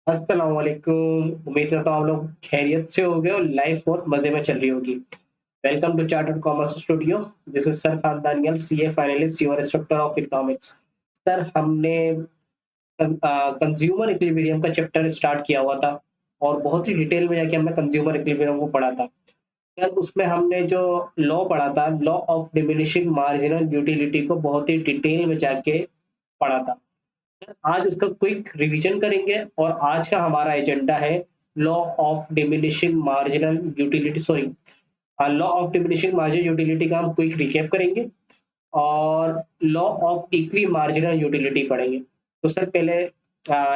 अस्सलाम वालेकुम। उम्मीद करता हूँ आप लोग खैरियत से होंगे और लाइफ बहुत मजे में चल रही होगी। Welcome to chartered commerce studio. This is sir Khandaniyal, CA finalist, your instructor of economics. Sir हमने कंज्यूमर इक्विलिब्रियम का चैप्टर स्टार्ट किया हुआ था और बहुत ही डिटेल में जाके हमने कंज्यूमर इक्विलिब्रियम को पढ़ा था। सर उसमें हमने जो लॉ पढ़ा था, law of diminishing marginal utility को बहुत ही डिटेल में जाके पढ़ा था। आज उसका क्विक रिवीजन करेंगे और आज का हमारा एजेंडा है law of diminishing marginal utility, sorry, law of diminishing marginal utility का हम क्विक रिकैप करेंगे और law of equi marginal utility पढ़ेंगे। तो सर पहले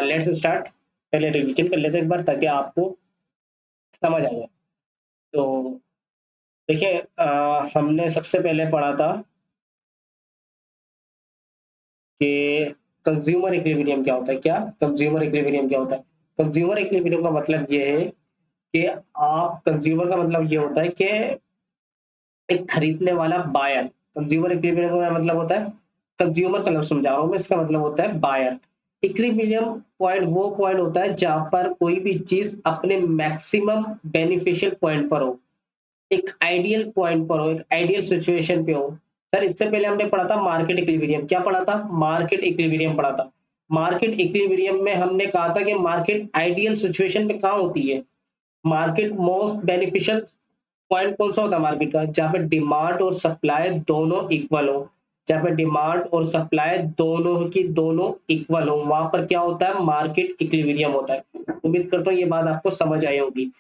लेट्स स्टार्ट। पहले रिवीजन कर लेते हैं एक बार ताकि आपको समझ आ जाए। तो देखिए, हमने सबसे पहले पढ़ा था कि कंज्यूमर इक्विलिब्रियम क्या होता है। क्या कंज्यूमर इक्विलिब्रियम क्या होता है? कंज्यूमर इक्विलिब्रियम का मतलब ये है कि आप कंज्यूमर का मतलब ये होता है कि एक खरीदने वाला बायर। कंज्यूमर इक्विलिब्रियम का मतलब होता है, कंज्यूमर का लफ्ज समझा रहा हूँ मैं, इसका मतलब होता है बायर। इक्विलिब्रियम पॉइंट वो पॉइंट होता है जहां पर कोई भी चीज अपने मैक्सिमम बेनिफिशियल पॉइंट पर हो, एक आइडियल पॉइंट पर हो, एक आइडियल सिचुएशन पे हो। सर इससे पहले हमने पढ़ा था मार्केट इक्विलिब्रियम। क्या पढ़ा था? मार्केट इक्विलिब्रियम पढ़ा था। मार्केट इक्विलिब्रियम में हमने कहा था कि मार्केट आइडियल सिचुएशन पे कहाँ होती है? मार्केट मोस्ट बेनिफिशियल पॉइंट कौन सा होता है मार्केट का? जहाँ पे डिमांड और सप्लाई दोनों इक्वल हो। जहाँ पे डिमांड और सप्लाई दोनों की दोनों इक्वल हो, वहां पर क्या होता है? मार्केट इक्विलिब्रियम होता है। उम्मीद करता हूँ ये बात आपको समझ आई होगी।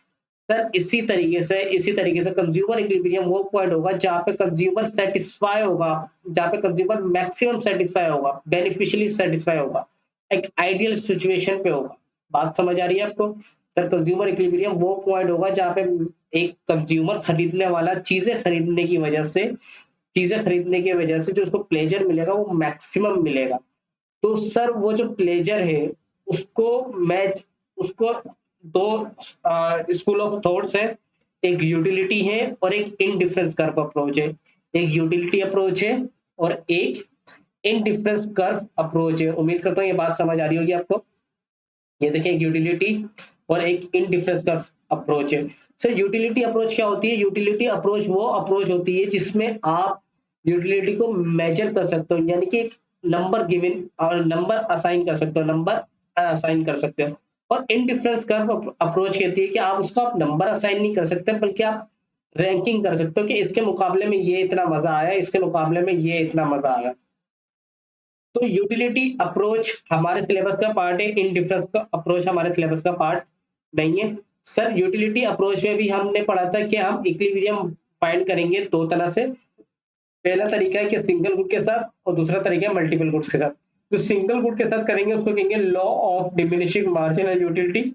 सर इसी तरीके से कंज्यूमर इक्विलिब्रियम वो पॉइंट होगा जहाँ पे कंज्यूमर सेटिस्फाई होगा, जहाँ पे कंज्यूमर मैक्सिमम सेटिस्फाई होगा, बेनिफिशियली सेटिस्फाई होगा, एक आइडियल सिचुएशन पे होगा। बात समझ आ रही है आपको? सर कंज्यूमर इक्विलिब्रियम वो पॉइंट होगा जहाँ पे एक कंज्यूमर खरीदने वाला चीजें खरीदने की वजह से जो उसको प्लेजर मिलेगा वो मैक्सिमम मिलेगा। तो सर वो जो प्लेजर है उसको मैच उसको दो स्कूल ऑफ थॉट्स है। एक यूटिलिटी है और एक इनडिफरेंस कर्व अप्रोच है। एक यूटिलिटी अप्रोच है और एक इनडिफरेंस कर्व अप्रोच है। उम्मीद करता हूँ ये बात समझ आ रही होगी आपको। ये देखिए, एक यूटिलिटी और एक इनडिफरेंस कर्व अप्रोच है। सर यूटिलिटी अप्रोच क्या होती है? यूटिलिटी अप्रोच वो अप्रोच होती है जिसमें आप यूटिलिटी को मेजर कर सकते हो, यानी कि एक नंबर गिवन और नंबर असाइन कर सकते हो, नंबर असाइन कर सकते हो। और इनडिफरेंस कर्व अप्रोच कहती है कि आप उसको आप नंबर असाइन नहीं कर सकते बल्कि आप रैंकिंग कर सकते हो कि इसके मुकाबले में ये इतना मजा आया, इसके मुकाबले में ये इतना मजा आया। तो यूटिलिटी अप्रोच हमारे सिलेबस का पार्ट है, इनडिफरेंस का अप्रोच हमारे सिलेबस का पार्ट नहीं है। सर यूटिलिटी अप्रोच में भी हमने पढ़ा था कि हम इक्विलिब्रियम फाइंड करेंगे दो तरह से। पहला तरीका है कि सिंगल गुड के साथ और दूसरा तरीका है मल्टीपल गुड्स के साथ। जो सिंगल गुड के साथ करेंगे उसको कहेंगे law of diminishing marginal utility,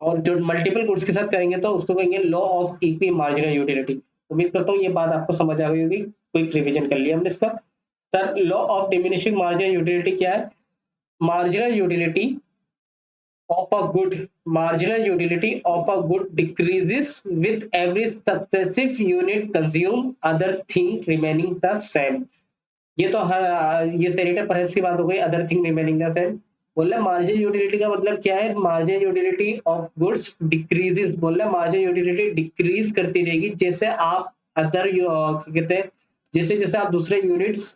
और जो मल्टीपल गुड्स के साथ करेंगे तो उसको कहेंगे law of equi marginal utility. उम्मीद करता हूँ ये बात आपको समझ आ गई होगी। क्विक रिवीजन कर लिया हमने इसका। Sir law of diminishing marginal utility क्या है? marginal utility of a good marginal utility of a good decreases with every successive unit consumed, other thing remaining the same। ये तो हर ये सेनेटर परहेज की बात हो गई, other thing remaining the same. बोल रहे मार्जिनल यूटिलिटी का मतलब क्या है? Marginal utility of goods decreases. बोल रहे मार्जिनल यूटिलिटी डिक्रीज करती रहेगी जैसे आप अदर कहते हैं, जैसे जैसे आप दूसरे यूनिट्स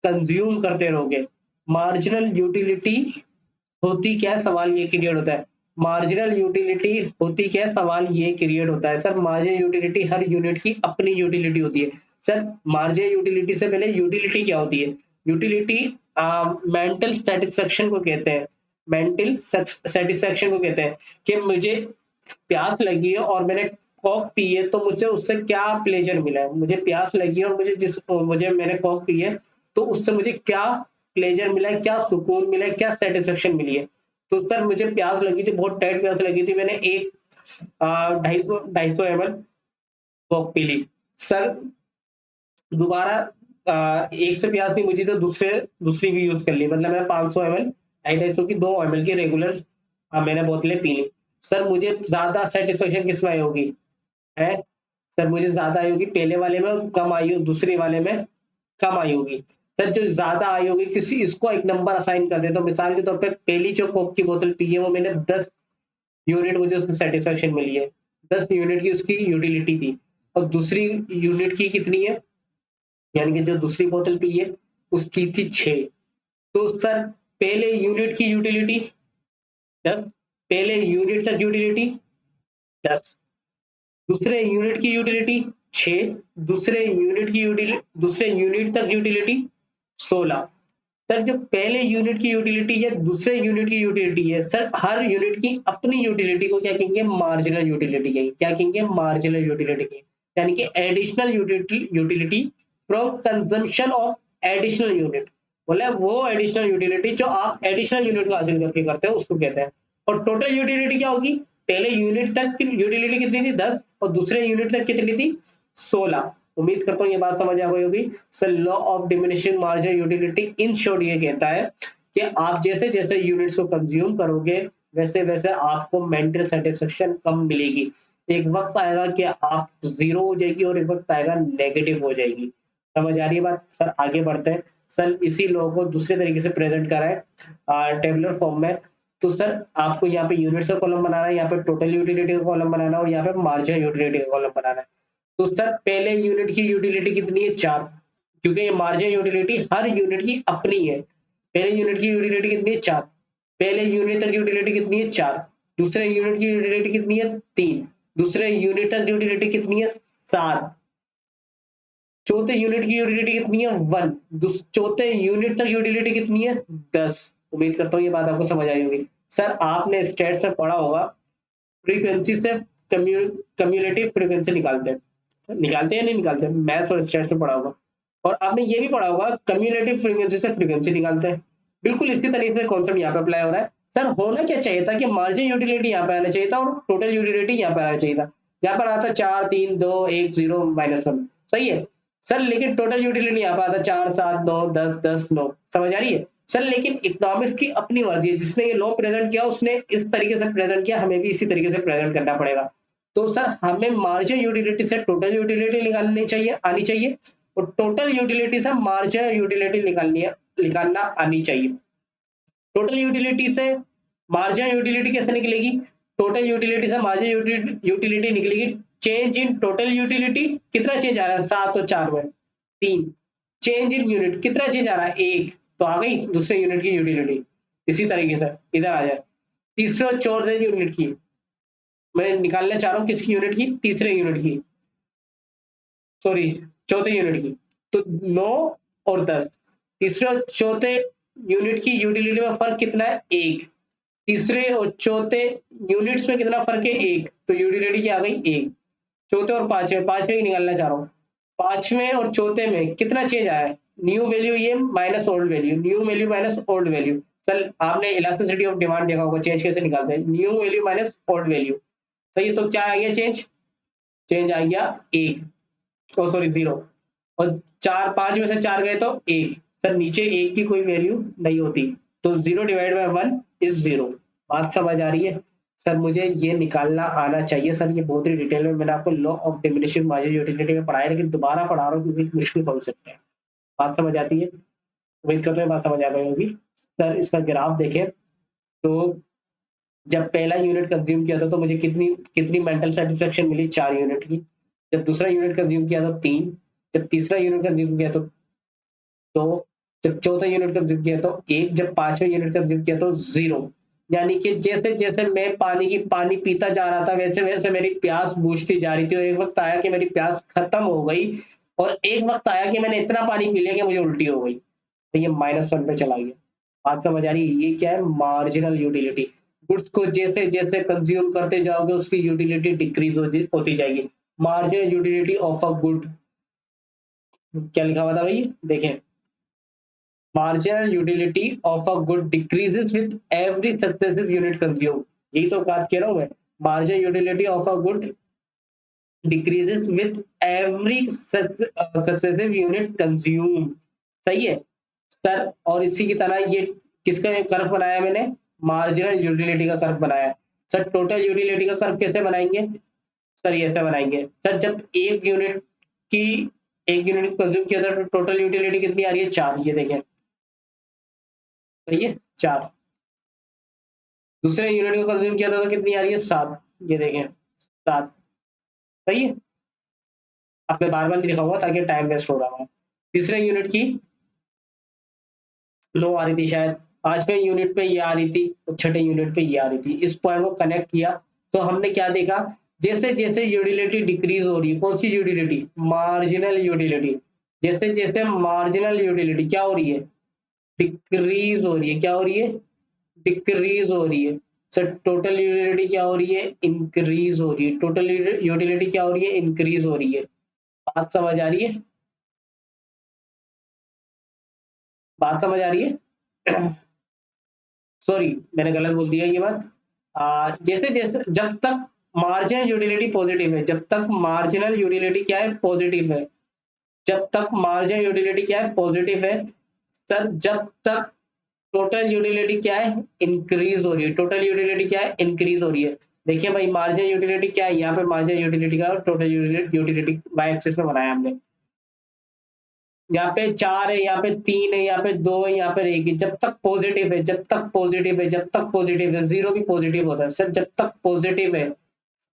कंज्यूम करते रहोगे। मार्जिनल यूटिलिटी होती क्या है? सवाल ये क्रिएट होता है। मार्जिनल यूटिलिटी होती क्या है? सवाल ये क्रिएट होता है। सर मार्जिनल यूटिलिटी हर यूनिट की अपनी यूटिलिटी होती है। सर मार्जिनल यूटिलिटी से पहले यूटिलिटी क्या होती है? यूटिलिटी मेंटल सेटिस्फेक्शन को कहते हैं। मेंटल सेटिस्फेक्शन को कहते हैं कि मुझे प्यास लगी है और मैंने कॉक पी है तो मुझे उससे क्या प्लेजर मिला है। मुझे प्यास लगी है और मुझे मैंने कॉक पी है तो उससे मुझे क्या प्लेजर मिला है, क्या सुकून मिला है, क्या सेटिस्फेक्शन मिली है। तो सर मुझे प्यास लगी थी, बहुत टाइट प्यास लगी थी, मैंने एक 250 ml कोक पी ली। सर दोबारा एक से प्यास नहीं बुझी तो दूसरी भी यूज कर ली, मतलब मैं 500 ml, 250 की 2 ml की रेगुलर मैंने बोतलें पी ली। सर मुझे ज्यादा सेटिस्फेक्शन किस में होगी है? सर मुझे ज्यादा आई होगी पहले वाले में, कम आई दूसरी वाले में कम आई होगी। सर जो ज्यादा आई होगी किसी इसको एक नंबर असाइन कर दे, तो मिसाल के तौर पर पहली जो कोक की बोतल पी है वो मैंने 10 यूनिट मुझे उसकी सेटिस्फेक्शन मिली है, 10 यूनिट की उसकी यूटिलिटी थी, और दूसरी यूनिट की कितनी है, यानी कि जो दूसरी बोतल पी है उसकी थी 6। तो सर पहले यूनिट की यूटिलिटी 10, पहले यूनिट तक यूटिलिटी 10, दूसरे यूनिट की यूटिलिटी 6, दूसरे यूनिट तक यूटिलिटी 16। सर जो पहले यूनिट की यूटिलिटी या दूसरे यूनिट की यूटिलिटी है, सर हर यूनिट की अपनी यूटिलिटी को क्या कहेंगे, मार्जिनल यूटिलिटी कहेंगे। क्या कहेंगे, मार्जिनल यूटिलिटी कहेंगे, यानी कि additional utility from consumption of additional unit, बोले वो एडिशनल यूटिलिटी जो आप एडिशनल यूनिट को हासिल करके करते हो उसको कहते हैं। और टोटल यूटिलिटी क्या होगी, पहले यूनिट तक की यूटिलिटी कितनी थी 10, और दूसरे यूनिट तक कितनी थी 16। उम्मीद करता हूँ ये बात समझ आ गई होगी। Sir law of diminishing marginal utility in short ये कहता है कि आप जैसे जैसे यूनिट्स को कंज्यूम करोगे वैसे वैसे आपको मेंटल सेटिस्फेक्शन कम मिलेगी। एक वक्त आएगा कि आप जीरो हो जाएगी और एक वक्त आएगा नेगेटिव हो जाएगी। समझ आ रही है बात। सर आगे बढ़ते हैं। सर इसी लॉ को दूसरे तरीके से प्रेजेंट करा है टेबुलर फॉर्म में। तो सर आपको यहाँ पे यूनिट्स का कॉलम बनाना है, यहाँ पे टोटल यूटिलिटी का कॉलम बनाना है और यहाँ पे मार्जिनल यूटिलिटी का कॉलम बनाना है। तो सर पहले यूनिट की यूटिलिटी कितनी है 4, क्योंकि ये मार्जिनल यूटिलिटी हर यूनिट की अपनी है। पहले यूनिट की यूटिलिटी कितनी है 4, पहले यूनिट तक यूटिलिटी कितनी है 4, दूसरे यूनिट की यूटिलिटी कितनी है 3, दूसरे यूनिट तक यूटिलिटी कितनी है 7, चौथे यूनिट की यूटिलिटी कितनी है 1, चौथे यूनिट तक यूटिलिटी कितनी है 10। उम्मीद करता हूँ ये बात आपको समझ आई होगी। सर आपने स्टेट्स में पढ़ा होगा फ्रीक्वेंसी से कम्युलेटिव फ्रीक्वेंसी निकालते हैं नहीं निकालते, मैथ्स और स्टैट्स में पढ़ा होगा। और आपने ये भी पढ़ा होगा कम्युलेटिव फ्रीक्वेंसी से फ्रीक्वेंसी निकालते हैं। बिल्कुल इसी तरीके से कॉन्सेप्ट यहाँ पे अप्लाई हो रहा है। सर होना क्या चाहिए था कि मार्जिन यूटिलिटी यहाँ पे आना चाहिए था और टोटल यूटिलिटी यहाँ पे आना चाहिए था। यहाँ पर आता 4 3 2 1 0 -1, सही है सर। लेकिन टोटल यूटिलिटी यहाँ पे आता 4 7 9 10 10 9। समझ आ रही है सर। लेकिन इकोनॉमिक्स की अपनी मर्जी है, जिसने ये लॉ प्रेजेंट किया उसने इस तरीके से प्रेजेंट किया, हमें भी इसी तरीके से प्रेजेंट करना पड़ेगा। तो सर हमें मार्जिन यूटिलिटी से टोटल यूटिलिटी निकालनी चाहिए आनी चाहिए, और टोटल यूटिलिटी से मार्जिन यूटिलिटी निकालना आनी चाहिए। टोटल यूटिलिटी से मार्जिन यूटिलिटी कैसे निकलेगी, टोटल यूटिलिटी से मार्जिन यूटिलिटी निकलेगी चेंज इन टोटल यूटिलिटी। कितना चेंज आ रहा है 7 और 4 में 3, चेंज इन यूनिट कितना चेंज आ रहा है 1, तो आ गई दूसरे यूनिट की यूटिलिटी। इसी तरीके से इधर आ जाए तीसरे और चौथे यूनिट की, मैं निकालना चाह रहा हूँ किसकी यूनिट की, तीसरे यूनिट की, सॉरी चौथे यूनिट की। तो 9 और 10, तीसरे और चौथे यूनिट की यूटिलिटी में फर्क कितना है 1, तीसरे और चौथे यूनिट्स में कितना फर्क है 1, तो यूटिलिटी क्या आ गई 1। चौथे और पांचवे की निकालना चाह रहा हूँ, पांचवें और चौथे में कितना चेंज आया है, न्यू वैल्यू ये minus old value, new value minus old value. Sir आपने इलास्टिसिटी ऑफ डिमांड देखा होगा, चेंज कैसे निकालते हैं, new value minus old value. सही है, तो क्या आ गया चेंज, चेंज आ गया 1, ओ सॉरी 0, और 5 में से 4 गए तो 1। सर नीचे 1 की कोई वैल्यू नहीं होती, तो 0 डिवाइड बाय 1 इज 0। बात समझ आ रही है सर। मुझे ये निकालना आना चाहिए सर, ये बहुत ही डिटेल में मैंने आपको law of diminishing marginal utility में पढ़ाया, लेकिन दोबारा पढ़ा रहा हूँ क्योंकि मुश्किल कॉन्सेप्ट है। बात समझ आती है, उम्मीद करते हैं बात समझ आ गई होगी। सर इसका ग्राफ देखें तो जब पहला यूनिट कंज्यूम किया था तो मुझे कितनी कितनी मेंटल सेटिस्फेक्शन मिली 4 यूनिट की, जब दूसरा यूनिट कंज्यूम किया तो 3, जब तीसरा यूनिट कंज्यूम किया तो 2, जब चौथा यूनिट कंज्यूम किया तो 1, जब पांचवा यूनिट कंज्यूम किया तो 0। यानी कि जैसे जैसे मैं पानी पीता जा रहा था वैसे वैसे मेरी प्यास बुझती जा रही थी, और एक वक्त आया कि मेरी प्यास खत्म हो गई, और एक वक्त आया कि मैंने इतना पानी पी लिया कि मुझे उल्टी हो गई, तो ये -1 पे चला गया। बात समझ आ रही है, ये क्या है मार्जिनल यूटिलिटी। गुड्स को जैसे जैसे कंज्यूम करते जाओगे उसकी यूटिलिटी डिक्रीज होती जाएगी। Marginal utility of a good, क्या लिखा हुआ था भाई देखें, marginal utility of a good decreases with every successive unit consumed। यही तो बात कह रहा हूं मैं, marginal utility of a good decreases with every successive unit consumed। सही है सर। और इसी की तरह ये किसका कर्व बनाया मैंने, मार्जिनल यूटिलिटी का कर्व बनाया है। सर टोटल यूटिलिटी का कर्व कैसे बनाएंगे, सर ये ऐसे बनाएंगे सर, जब एक यूनिट की एक यूनिट को कंज्यूम किया था तो टोटल यूटिलिटी कितनी आ रही है 4, ये देखें, सही है 4। दूसरे यूनिट को कंज्यूम किया था तो कितनी आ रही है 7, ये देखें 7, सही है। अब मैं बार बार नहीं लिखाऊंगा ताकि टाइम वेस्ट हो रहा है। तीसरे यूनिट की 9 आ रही थी शायद, 5वें यूनिट पे ये आ रही थी, और छठे यूनिट पे ये आ रही थी। इस पॉइंट को कनेक्ट किया तो हमने क्या देखा, जैसे जैसे यूटिलिटी डिक्रीज हो रही है, कौन सी यूटिलिटी, मार्जिनल यूटिलिटी, जैसे जैसे मार्जिनल यूटिलिटी क्या हो रही है, डिक्रीज हो रही है, क्या हो रही है, डिक्रीज हो रही है। सर टोटल यूटिलिटी क्या हो रही है, इंक्रीज हो रही है, टोटल यूटिलिटी क्या हो रही है, इंक्रीज हो रही है। बात समझ आ रही है, बात समझ आ रही है। सॉरी, मैंने गलत बोल दिया ये बात। जैसे जैसे जब तक मार्जिनल यूटिलिटी पॉजिटिव है, जब तक मार्जिनल यूटिलिटी क्या है, पॉजिटिव है, जब तक मार्जिनल यूटिलिटी क्या है, पॉजिटिव है, सर जब तक टोटल यूटिलिटी क्या है, इंक्रीज हो रही है, टोटल यूटिलिटी क्या है, इंक्रीज हो रही है। देखिए भाई मार्जिनल यूटिलिटी क्या है, यहाँ पे मार्जिनल यूटिलिटी का टोटल यूटिलिटी वाई एक्सिस में बनाया हमने। यहाँ पे 4 है, यहाँ पे 3 है, यहाँ पे 2 है, यहाँ पे 1 है। जब तक पॉजिटिव है, जब तक पॉजिटिव है, जब तक पॉजिटिव है, जीरो भी पॉजिटिव होता है सर, जब तक पॉजिटिव है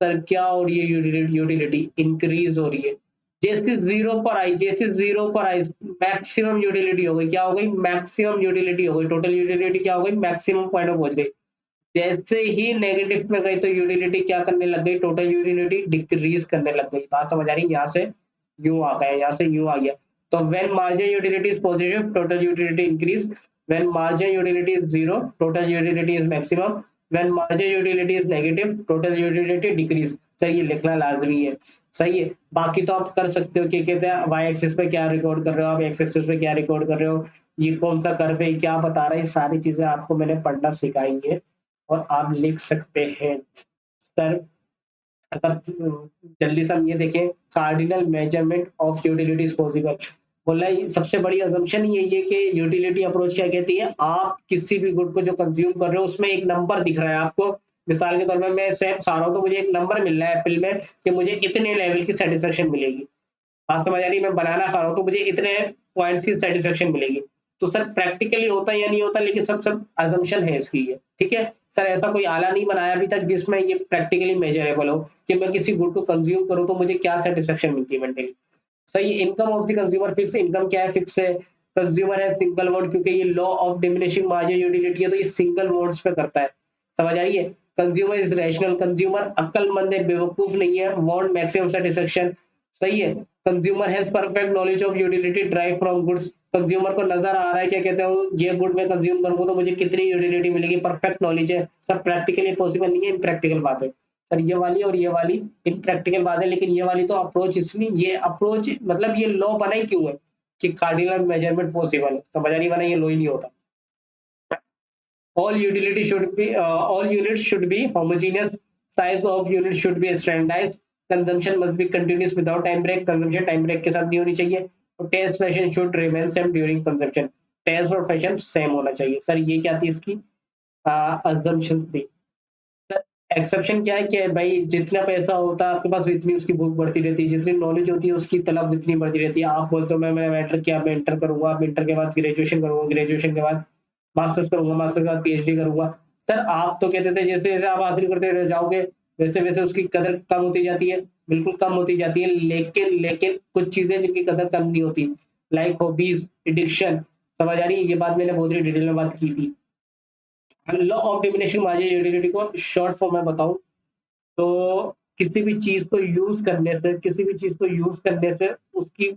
सर क्या हो रही है, यूटिलिटी इंक्रीज हो रही है। जैसे जीरो पर आई, जैसे जीरो पर आई, मैक्सिमम यूटिलिटी हो गई, क्या हो गई, मैक्सिमम यूटिलिटी हो गई, टोटल यूटिलिटी क्या हो गई, मैक्सिमम पॉइंट में पहुंच गई। जैसे ही नेगेटिव में गई तो यूटिलिटी क्या करने लग गई, टोटल यूटिलिटी डिक्रीज करने लग गई। बात समझ आ रही है, यहाँ से यूं आ गया, यहाँ से यूं आ गया। तो when margin utility is positive total utility increase, when margin utility is zero total utility is maximum, when margin utility is negative total utility decrease. सही है, लिखना लाजमी है, सही है। बाकी तो आप कर सकते हो कि कहते हैं वाई एक्सिस पे क्या रिकॉर्ड कर रहे हो, आप एक्स एक्सिस पे क्या रिकॉर्ड कर रहे हो, ये कौन सा कर्व है, क्या बता रहा है, ये सारी चीजें आपको मैंने पढ़ना सिखाई है और आप लिख सकते हैं। सर अगर जल्दी से हम ये देखें, cardinal measurement of utility is possible, बोला सबसे बड़ी अजम्पशन यही है कि यूटिलिटी अप्रोच क्या कहती है, आप किसी भी गुड को जो कंज्यूम कर रहे हो उसमें एक नंबर दिख रहा है आपको। मिसाल के तौर पर मैं सेब खा रहा हूँ तो मुझे एक नंबर मिल रहा है एप्पल में कि मुझे इतने लेवल की सेटिस्फेक्शन मिलेगी। बात समझ आ रही है, मैं बनाना खा रहा हूँ तो मुझे इतने पॉइंट्स की सेटिस्फेक्शन मिलेगी। तो सर प्रैक्टिकली होता है या नहीं होता, लेकिन सब सब अजम्पशन है इसकी ये, ठीक है। सर ऐसा कोई आला नहीं बनाया अभी तक जिसमें ये प्रैक्टिकली मेजरेबल हो कि मैं किसी गुड को कंज्यूम करूँ तो मुझे क्या सेटिस्फेक्शन मिलती है मेंटली। सही, income of the consumer fix, income क्या है, फिक्स है। कंज्यूमर है सिंगल वर्ड, क्योंकि ये law of diminishing margin utility है तो ये सिंगल वर्ड्स पे करता है। समझ आ रही है। कंज्यूमर इज रैशनल, कंज्यूमर अक्लमंद है, बेवकूफ नहीं है, वांट मैक्सिमम सेटिस्फेक्शन। सही है। Consumer has perfect knowledge of utility drive from goods, consumer को नजर आ रहा है, क्या कहते हो, ये गुड मैं कंज्यूम करूंगा तो मुझे कितनी यूटिलिटी मिलेगी, परफेक्ट नॉलेज है। सब प्रैक्टिकली पॉसिबल नहीं है, इम्प्रैक्टिकल बात है सर। ये वाली और ये वाली इम्प्रैक्टिकल बात है, लेकिन ये वाली तो अप्रोच, इसलिए ये अप्रोच मतलब ये लॉ बना ही क्यों है कि कार्डिनल मेजरमेंट पॉसिबल है, समझ आ रही, वरना ये लॉ ही नहीं होता। all utility should be all units should be homogeneous, size of unit should be standardized, consumption must be continuous without time break, consumption time break के साथ नहीं होनी चाहिए, और taste fashion should remain same during consumption, taste और fashion same होना चाहिए। Sir ये क्या थी इसकी assumption थी। एक्सेप्शन क्या है कि भाई जितना पैसा होता है आपके पास इतनी उसकी भूख बढ़ती रहती है, जितनी नॉलेज होती है उसकी तलब इतनी बढ़ती रहती है। आप बोलते हो मैं इंटर किया, मैं इंटर करूंगा, आप इंटर के बाद ग्रेजुएशन करूंगा, ग्रेजुएशन के बाद मास्टर्स करूंगा, मास्टर्स के बाद पीएचडी करूंगा। सर आप तो कहते थे जैसे जैसे आप हासिल करते रह जाओगे वैसे वैसे उसकी कदर कम होती जाती है, बिल्कुल कम होती जाती है। लेकिन लेकिन कुछ चीजें जिनकी कदर कम नहीं होती, लाइक हॉबीज, एडिक्शन। समझ आ रही है, ये बात मैंने बहुत ही डिटेल में बात की थी। Law of diminishing margin utility को शॉर्ट फॉर्म में बताऊं तो किसी भी चीज को यूज करने से, किसी भी चीज को यूज करने से उसकी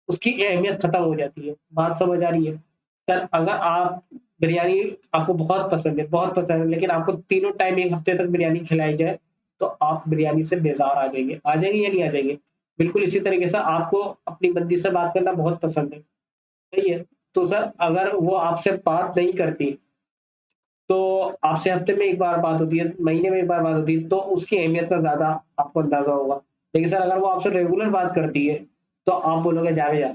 उसकी अहमियत खत्म हो जाती है। बात समझ आ रही है। सर अगर आप बिरयानी आपको बहुत पसंद है, बहुत पसंद है, लेकिन आपको तीनों टाइम एक हफ्ते तक बिरयानी खिलाई जाए तो आप बिरयानी से बेजार आ जाएंगे, आ जाएंगे या नहीं आ जाएंगे। बिल्कुल इसी तरीके से आपको अपनी बंदी से बात करना बहुत पसंद है, सही है। तो सर अगर वो आपसे बात नहीं करती, तो आपसे हफ्ते में एक बार बात होती है, महीने में एक बार बात होती है, तो उसकी अहमियत का ज्यादा आपको अंदाजा होगा। लेकिन सर अगर वो आपसे रेगुलर बात करती है तो आप बोलोगे जा जा,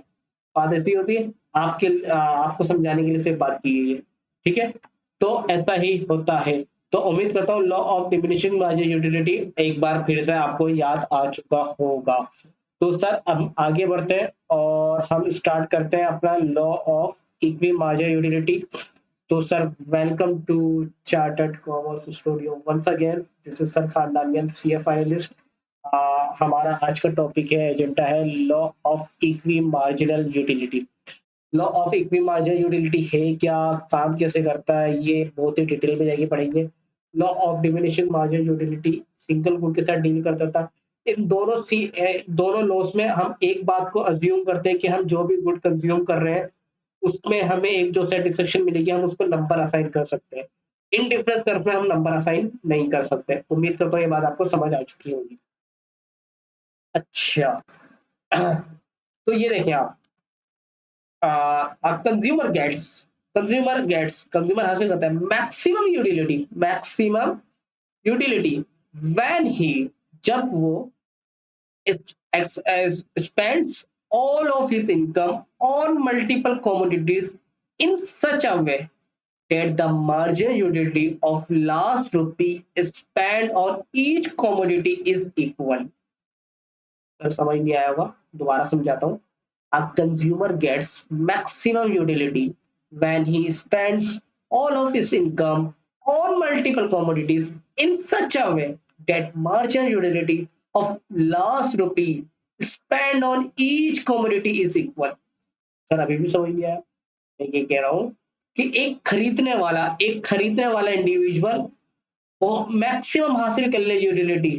बात ऐसी होती है, आपको समझाने के लिए सिर्फ बात की गई है, ठीक है। तो ऐसा ही होता है। तो उम्मीद करता हूँ law of diminishing margin utility एक बार फिर से आपको याद आ चुका होगा। तो सर हम आगे बढ़ते हैं और हम स्टार्ट करते हैं अपना law of equi marginal utility. तो sir welcome to chartered commerce studio once again, this is sir Khandaniyan CA finalist. हमारा आज का टॉपिक है, एजेंडा है law of equi marginal utility. Law of equi marginal utility है क्या, काम कैसे करता है, ये बहुत ही डिटेल में जाके पढ़ेंगे। Law of diminishing marginal utility single good के साथ डील करता था। इन दोनों लॉस में हम एक बात को अज्यूम करते हैं कि हम जो भी गुड कंज्यूम कर रहे हैं उसमें हमें एक जो सेटिस्फेक्शन मिलेगी हम उसको नंबर असाइन कर सकते हैं। इन डिफरेंस कर्व में हम नंबर असाइन नहीं कर सकते। उम्मीद करता हूँ ये बात आपको समझ आ चुकी होगी। अच्छा, तो ये देखिए आप, कंज्यूमर गेट्स कंज्यूमर हासिल करता है मैक्सिमम यूटिलिटी व्हेन ही, जब वो spends all of his income on multiple commodities in such a way that the marginal utility of last rupee spent on each commodity is equal। अगर समझ नहीं आया होगा दोबारा समझाता हूँ। A consumer gets maximum utility when he spends all of his income on multiple commodities in such a way that marginal utility of last rupee spent on each commodity is equal। Sir अभी भी समझ नहीं आया। मैं ये कह रहा हूँ कि एक खरीदने वाला इंडिविजुअल वो मैक्सिमम हासिल कर ले यूटिलिटी,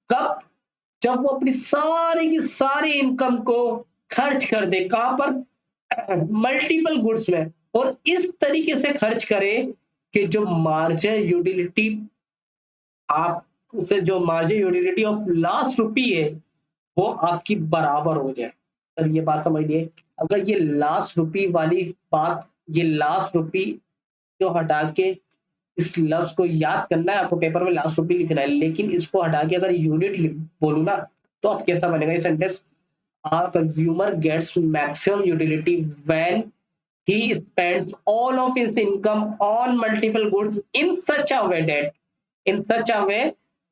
कब, जब वो अपनी सारी की सारी इनकम को खर्च कर दे, कहां पर, मल्टीपल गुड्स में, और इस तरीके से खर्च करे कि जो मार्जिनल यूटिलिटी आप से जो मार्जिनल यूटिलिटी ऑफ लास्ट रुपी है वो आपकी बराबर हो जाए। सर ये बात समझिए, अगर ये लास्ट रुपी वाली बात, ये लास्ट रुपी को हटा के इस लफ्ज को याद करना है आपको, पेपर में लास्ट रुपी लिखना है, लेकिन इसको हटा के अगर यूनिट बोलू ना तो अब कैसा बनेगा ये sentence. A consumer gets maximum utility when he spends all of his income on multiple goods in such a way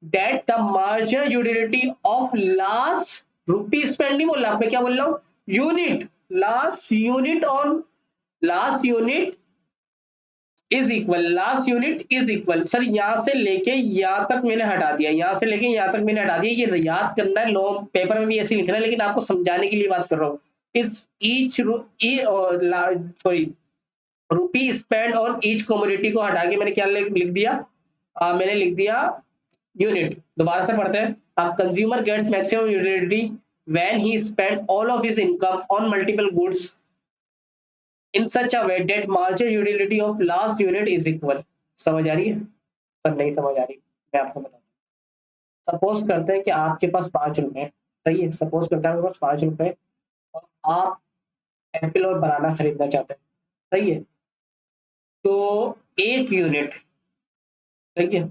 that the marginal utility of last rupee spend नहीं बोल रहा, मैं क्या बोल रहा हूँ, unit, last unit is equal. Sir यहाँ से लेके यहाँ तक मैंने हटा दिया, यहाँ से लेके यहाँ तक मैंने हटा दिया, ये याद करना है, लो पेपर में भी ऐसे लिखना है, लेकिन आपको समझाने के लिए बात कर रहा हूँ। It's each sorry, rupee spend on each commodity को हटा के मैंने क्या लिख दिया, मैंने लिख दिया यूनिट। दोबारा से पढ़ते हैं। Consumer gets maximum utility when he spend all of his income on multiple goods in such a way that marginal utility of last unit is equal। समझ आ रही है? सब नहीं समझ आ रही, मैं आपको बताता हूँ। सपोज करते हैं कि आपके पास 5 रुपए, सही है, सपोज करते हैं आपके पास 5 रुपए और आप एप्पल और बनाना खरीदना चाहते हैं, सही है। तो एक यूनिट, सही है,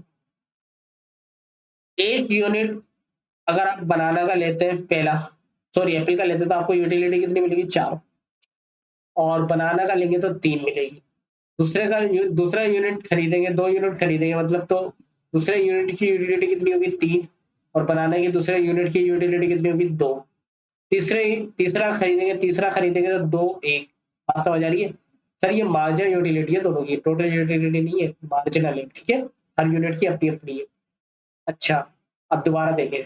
एक यूनिट अगर आप बनाना का लेते हैं पहला, सॉरी एप्पल का लेते हैं, तो आपको यूटिलिटी कितनी मिलेगी, 4, और बनाना का लेंगे तो 3 मिलेगी। दूसरा यूनिट खरीदेंगे, 2 यूनिट खरीदेंगे मतलब, तो दूसरे यूनिट की यूटिलिटी कितनी होगी, 3, और बनाने की दूसरे यूनिट की यूटिलिटी कितनी होगी, 2। तीसरा खरीदेंगे तो 2 1। बात समझ आ रही है? सर ये मार्जिनल यूटिलिटी है दोनों की, टोटल यूटिलिटी नहीं है, मार्जिनल है, ठीक है, हर यूनिट की अपनी अपनी है। अच्छा, अब दोबारा देखें।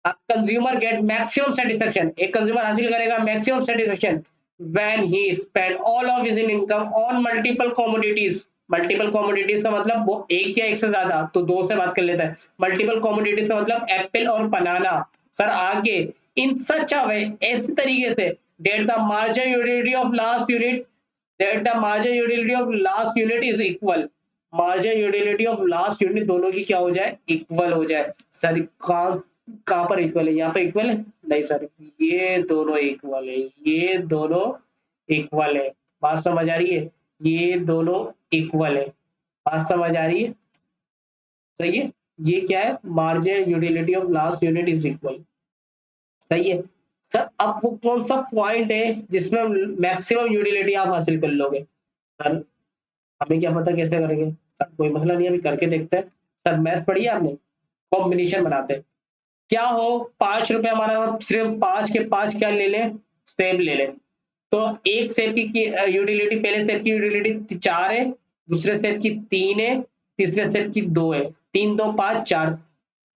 कंज्यूमर गेट मैक्सिमम सेटिस्फेक्शन, एक कंज्यूमर हासिल करेगा maximum satisfaction when he spend all of his income on multiple commodities का मतलब वो एक या एक से ज्यादा, तो 2 से बात कर लेता है। मल्टीपल कमोडिटीज का मतलब एप्पल और बनाना। सर आगे, इन सच अ वे, ऐसे तरीके से, that the marginal utility of last unit that the marginal utility of last unit is equal, marginal utility of last unit दोनों की क्या हो जाए, इक्वल हो जाए। सर कहाँ पर इक्वल है, यहाँ पे इक्वल है, नहीं सर, ये दोनों इक्वल है, ये दोनों इक्वल है। बात समझ आ रही है? ये दोनों इक्वल है, बात समझ आ रही है? सही है, ये क्या है, marginal utility of last unit is equal, सही है। सर अब वो कौन सा पॉइंट है जिसमें मैक्सिमम यूटिलिटी आप हासिल कर लोगे, सर हमें क्या पता कैसे करेंगे, सर कोई मसला नहीं, अभी करके देखते हैं। सर मैथ पढ़ी है आपने, कॉम्बिनेशन बनाते हैं, क्या हो, 5 रुपए हमारा, सिर्फ 5 के 5 क्या ले लें, सेब ले लें। तो एक सेब की यूटिलिटी, पहले सेब की यूटिलिटी 4 है, दूसरे सेब की 3 है, तीसरे सेब की 2 है। 3 2 5 4,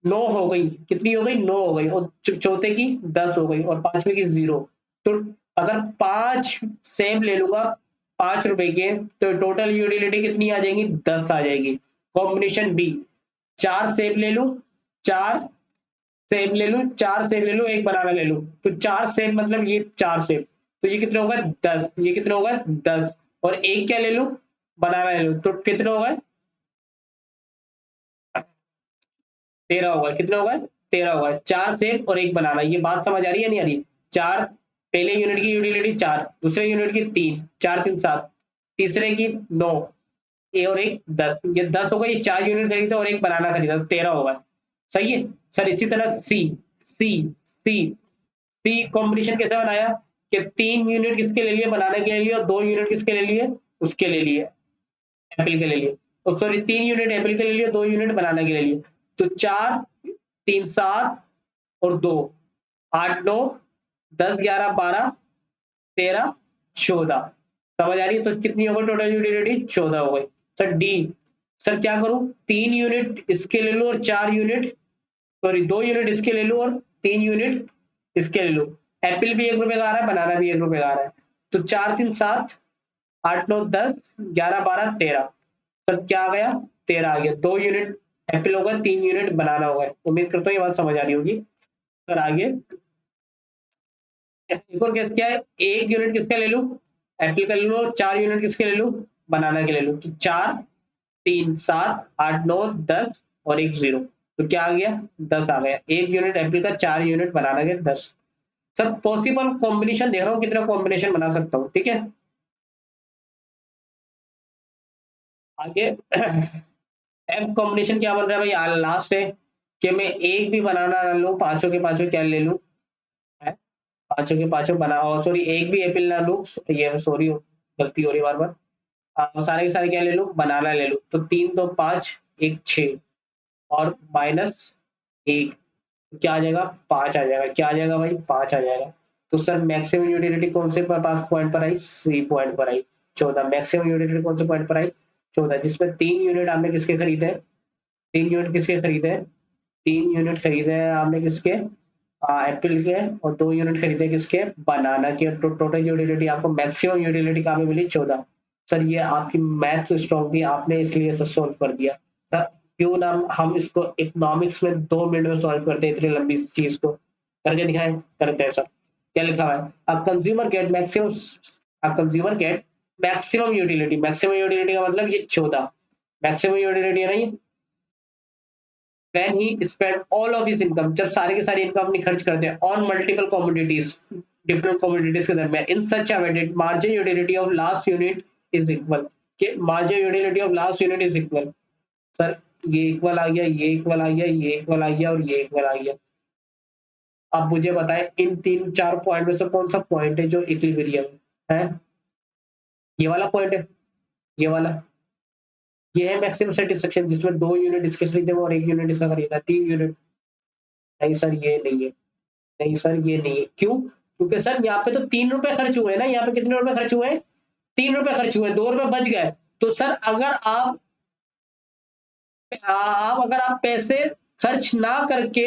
9 हो गई, कितनी हो गई, 9 हो गई, और चौथे की 10 हो गई, और पांचवे की 0। तो अगर 5 सेब ले लूंगा 5 रुपए के, तो टोटल यूटिलिटी कितनी आ जाएगी, 10 आ जाएगी। कॉम्बिनेशन बी, 4 सेब ले लूं, 4 सेब ले लूं, 4 सेब ले लूं, एक बनाना ले लूं, तो 4 सेब मतलब ये 4 सेब, तो ये कितने होगा, 10, ये कितने होगा, 10, और एक क्या ले लूं, बनाना ले लूं, तो कितने होगा, 13 होगा, कितना होगा, 13 होगा। 4 सेब और एक बनाना, ये बात समझ आ रही है नहीं आ रही, 4, पहले यूनिट की यूटिलिटी 4, दूसरे यूनिट की 3, 4 3 7, तीसरे की 9, ए और एक 10, ये 10 होगा, ये 4 यूनिट खरीदा और एक बनाना खरीदा, तो 13 होगा। सही है सर। इसी तरह सी, सी सी सी कॉम्बिनेशन कैसे बनाया, कि 3 यूनिट किसके ले लिए, बनाने के लिए, और 2 यूनिट किसके ले लिए, उसके ले लिए, एप्पल के ले लिए, और सॉरी 3 यूनिट एप्पल के ले लिए, 2 यूनिट बनाने के ले लिए। तो 4 3 7 और 2, 8 9 10 11 12 13 14, समझ आ रही है, तो कितनी हो गई टोटल यूटिलिटी, 14 हो गई। सर डी, सर क्या करूं, 3 यूनिट इसके ले लूं और 4 यूनिट, सॉरी 2 यूनिट इसके ले लूं और 3 यूनिट इसके ले लूं। एप्पल भी 1 रुपए का आ रहा है, बनाना भी 1 रुपए का आ रहा है, तो 4 3 7 8 9 10 11 12 13, सर क्या आ गया, 13 आ गया। 2 यूनिट एप्पल होगा, 3 यूनिट बनाना होगा। उम्मीद करता हूँ ये बात समझ आ रही होगी। सर आगे एक और केस क्या है, 1 यूनिट किसका ले लूं, एप्पल का ले लूं, और 4 यूनिट किसके ले लूं, बनाना के ले लूं, तो 4 3 7 8 9 10 और एक 0, तो क्या आ गया, 10 आ गया। 1 यूनिट एप्पल का, 4 यूनिट बनाना के, 10। सर पॉसिबल कॉम्बिनेशन देख रहा हूँ कितना कॉम्बिनेशन बना सकता हूँ, ठीक है। आगे एफ कॉम्बिनेशन क्या बन रहा है भाई, लास्ट है कि मैं एक भी बनाना ना लूं, पांचों के पांचों क्या ले लूं, है, पांचों के पांचों बना, और सॉरी एक भी एप्पल ना लूं, ये सॉरी गलती हो रही है बार बार, सारे के सारे क्या ले लूं, बनाना ले लूं, तो 3 2 5 1 6, और माइनस 1, क्या आ जाएगा, 5 आ जाएगा, क्या आ जाएगा भाई, 5 आ जाएगा। तो सर मैक्सिमम यूटिलिटी कौन से पास पॉइंट पर आई, सी पॉइंट पर आई, 14। मैक्सिमम यूटिलिटी कौन से पॉइंट पर आई, 14, जिसमें 3 यूनिट आपने किसके खरीदे हैं, 3 यूनिट किसके खरीदे हैं, 3 यूनिट खरीदे हैं आपने किसके, एप्पल के, और 2 यूनिट खरीदे किसके, बनाना के। तो टोटल यूटिलिटी आपको, मैक्सिमम यूटिलिटी कहाँ पे मिली, 14। सर ये आपकी मैथ स्ट्रॉन्ग थी, आपने इसलिए इसे सोल्व कर दिया। सर क्यों ना हम इसको इकोनॉमिक्स में 2 मिनट में सॉल्व करते हैं, इतनी लंबी चीज को करके दिखाएं, करते हैं सर। क्या लिखा हुआ है, अब कंज्यूमर गेट मैक्सिमम, अब consumer get maximum utility, maximum utility का मतलब ये 14 मैक्सिमम यूटिलिटी है ना ये, when he spent all of his income, जब सारे के सारे इनकम अपनी खर्च करते हैं on multiple commodities, different commodities के दरमियान, in such a way that margin utility of last unit is equal, कि margin utility of last unit is equal। Sir ये इक्वल आ गया, ये इक्वल आ गया, ये इक्वल आ गया, और ये इक्वल आ गया। अब मुझे बताएं इन 3 4 पॉइंट में से कौन सा पॉइंट है जो इक्विलिब्रियम है, ये वाला पॉइंट है, ये वाला, ये है मैक्सिमम सेटिस्फेक्शन, जिसमें 2 यूनिट इसके खरीदे और 1 यूनिट इसका खरीदा, 3 यूनिट। नहीं सर ये नहीं है, नहीं सर ये नहीं है, क्यों, क्योंकि सर यहाँ पे तो 3 रुपए खर्च हुए ना, यहाँ पे कितने रुपए खर्च हुए, 3 रुपए खर्च हुए, 2 रुपए बच गए। तो सर अगर अगर आप पैसे खर्च ना करके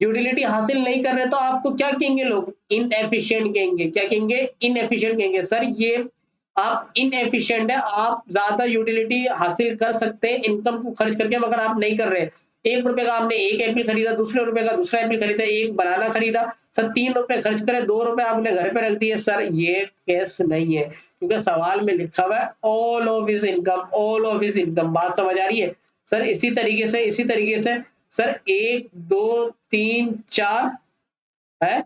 यूटिलिटी हासिल नहीं कर रहे, तो आपको क्या कहेंगे लोग, इनएफिशिएंट कहेंगे। क्या कहेंगे, इनएफिशिएंट कहेंगे। सर ये आप इनएफिशिएंट है, आप ज्यादा यूटिलिटी हासिल कर सकते हैं इनकम को खर्च करके, मगर आप नहीं कर रहे। 1 रुपए का आपने एक एप्पल खरीदा, दूसरे रुपए का दूसरा एप्पल खरीदा, एक बनाना खरीदा, सर 3 रुपए खर्च करे, 2 रुपए आपने घर पे रख दिए। सर ये केस नहीं है, क्योंकि सवाल में लिखा हुआ है all of his income, all of his income. बात समझ आ रही है सर। इसी तरीके से सर 1 2 3 4 है,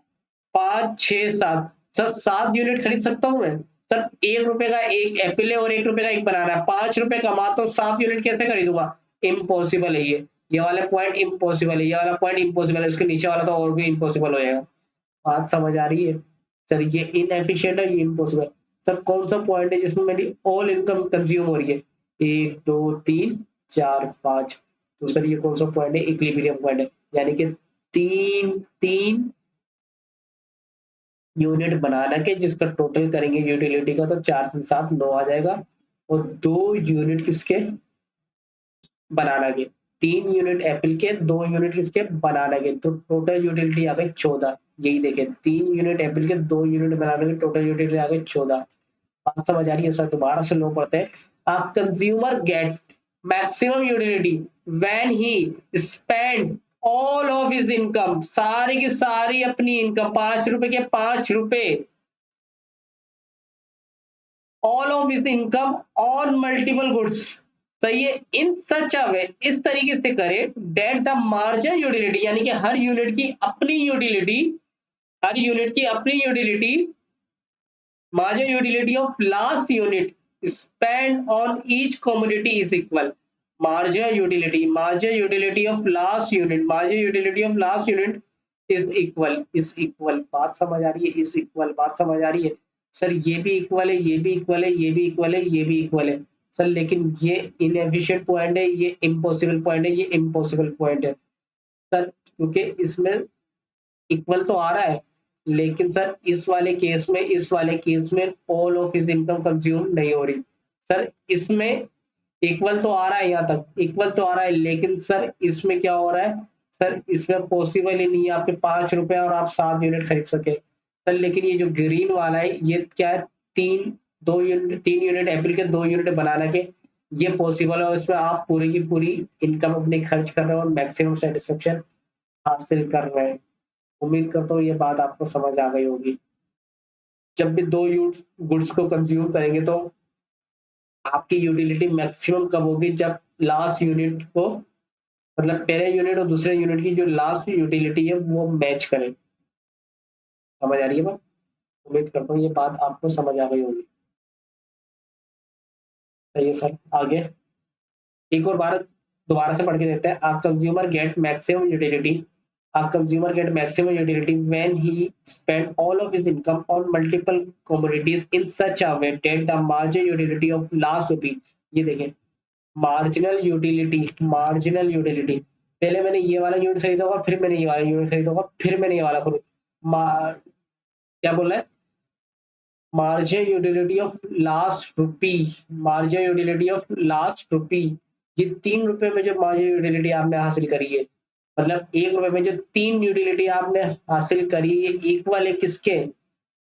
5 6 7, सर 7 यूनिट खरीद सकता हूँ मैं। सर 1 रुपए का एक एप्पल है और 1 रुपए का एक बनाना है, 5 रुपए कमाता हूँ, 7 यूनिट कैसे खरीदूंगा, इम्पॉसिबल है ये वाला पॉइंट इम्पॉसिबल है, ये वाला पॉइंट इम्पॉसिबल है, इसके नीचे वाला तो और भी इम्पॉसिबल हो जाएगा। बात समझ आ रही है सर, ये इनएफिशिएंट है, ये इम्पॉसिबल। सर कौन सा पॉइंट है जिसमें मेरी ऑल इनकम कंज्यूम हो रही है, 1 2 3 4 5, तो सर ये कौन सा पॉइंट है, इक्विलिब्रियम पॉइंट है, यानी कि तीन तीन यूनिट बनाना के जिसका टोटल करेंगे यूटिलिटी का तो 4 3 7 9 आ जाएगा, और 2 यूनिट किसके बनाना के, 3 यूनिट एप्पल के, 2 यूनिट किसके बनाना के, तो टोटल यूटिलिटी आ गई 14। यही देखे 3 यूनिट एप्पल के, 2 यूनिट बनाने के, टोटल यूटिलिटी आ गई 14। बात समझ आ रही है सर? दोबारा से लो पढ़ते हैं। A consumer get maximum utility when he spend all of his income, सारी की सारी अपनी इनकम, 5 रुपए के 5 रुपए, all of his income on multiple goods. सही है। इन सच अ वे, इस तरीके से करे डेट द मार्जिन यूटिलिटी, यानी कि हर यूनिट की अपनी यूटिलिटी, हर यूनिट की अपनी utility, margin utility of last unit spent on each commodity is equal. Margin utility of last unit, margin utility of last unit is equal। बात समझ आ रही है? is equal, बात समझ आ रही है? सर ये भी इक्वल है, ये भी इक्वल है, ये भी इक्वल है, ये भी इक्वल है। सर लेकिन ये इनएफिशिएंट पॉइंट है, ये इम्पॉसिबल पॉइंट है, ये इम्पॉसिबल पॉइंट है सर, क्योंकि इसमें इक्वल तो आ रहा है, लेकिन सर इस वाले केस में, इस वाले केस में all of his income consume नहीं हो रही। सर इसमें इक्वल तो आ रहा है, यहाँ तक इक्वल तो आ रहा है, लेकिन सर इसमें क्या हो रहा है, सर इसमें पॉसिबल ही नहीं है आपके 5 रुपए और आप 7 यूनिट खरीद सके। सर लेकिन ये जो ग्रीन वाला है ये क्या है, 3 यूनिट एप्पल के, 2 यूनिट बनाना के, ये पॉसिबल है, और इसमें आप पूरी की पूरी इनकम अपनी खर्च कर रहे हो और मैक्सिमम सेटिस्फेक्शन हासिल कर रहे हैं। उम्मीद करता हूँ ये बात आपको समझ आ गई होगी। जब भी दो गुड्स को कंज्यूम करेंगे तो आपकी यूटिलिटी मैक्सिमम कब होगी, जब लास्ट यूनिट को, मतलब पहले यूनिट और दूसरे यूनिट की जो लास्ट यूटिलिटी है वो मैच करे। समझ आ रही है बात? उम्मीद करता हूँ ये बात आपको समझ आ गई होगी। सही है सर। आगे एक और बार दोबारा से पढ़ के देते हैं। A consumer get maximum utility, a consumer get maximum utility when he spend all of his income on multiple commodities in such a way that the marginal utility of last rupee, ये देखें marginal utility, marginal utility, पहले मैंने ये वाला unit खरीदा होगा, फिर मैंने ये वाला यूनिट खरीदा होगा, फिर मैंने ये वाला खरीदा, क्या बोल रहा है, margin utility of last rupee, margin utility of last rupee, ये 3 रुपए में जो मार्जिन यूटिलिटी आपने हासिल करी है, मतलब 1 रुपए में जो 3 यूटिलिटी आपने हासिल करी है, इक्वल है किसके,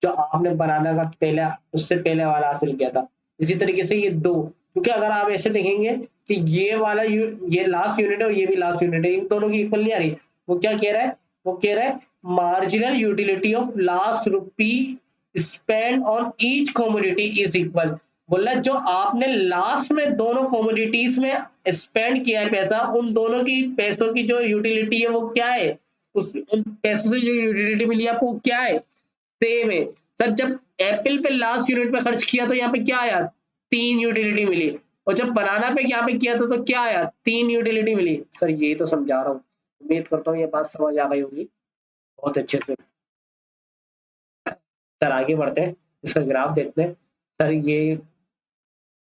जो आपने बनाना का पहला, उससे पहले वाला हासिल किया था। इसी तरीके से ये दो, क्योंकि अगर आप ऐसे देखेंगे कि ये वाला ये लास्ट यूनिट है और ये भी लास्ट यूनिट है, इन दोनों की इक्वल नहीं आ रही। वो क्या कह रहा है, वो कह रहा है marginal utility of last rupee spend on each commodity is equal. बोला जो आपने लास्ट में दोनों कॉमोडिटीज में स्पेंड किया है पैसा, उन दोनों की पैसों की जो यूटिलिटी है वो क्या है, उस उन पैसों की जो यूटिलिटी मिली है आपको क्या है, सेम है। सर जब एप्पल पे लास्ट यूनिट पे खर्च किया तो यहाँ पे क्या आया, 3 यूटिलिटी मिली, और जब बनाना पे यहाँ पे किया था तो क्या आया, 3 यूटिलिटी मिली। सर ये तो समझा रहा हूँ, उम्मीद करता हूँ ये बात समझ आ गई होगी बहुत अच्छे से। सर आगे बढ़ते हैं, इसका ग्राफ देखते हैं। सर ये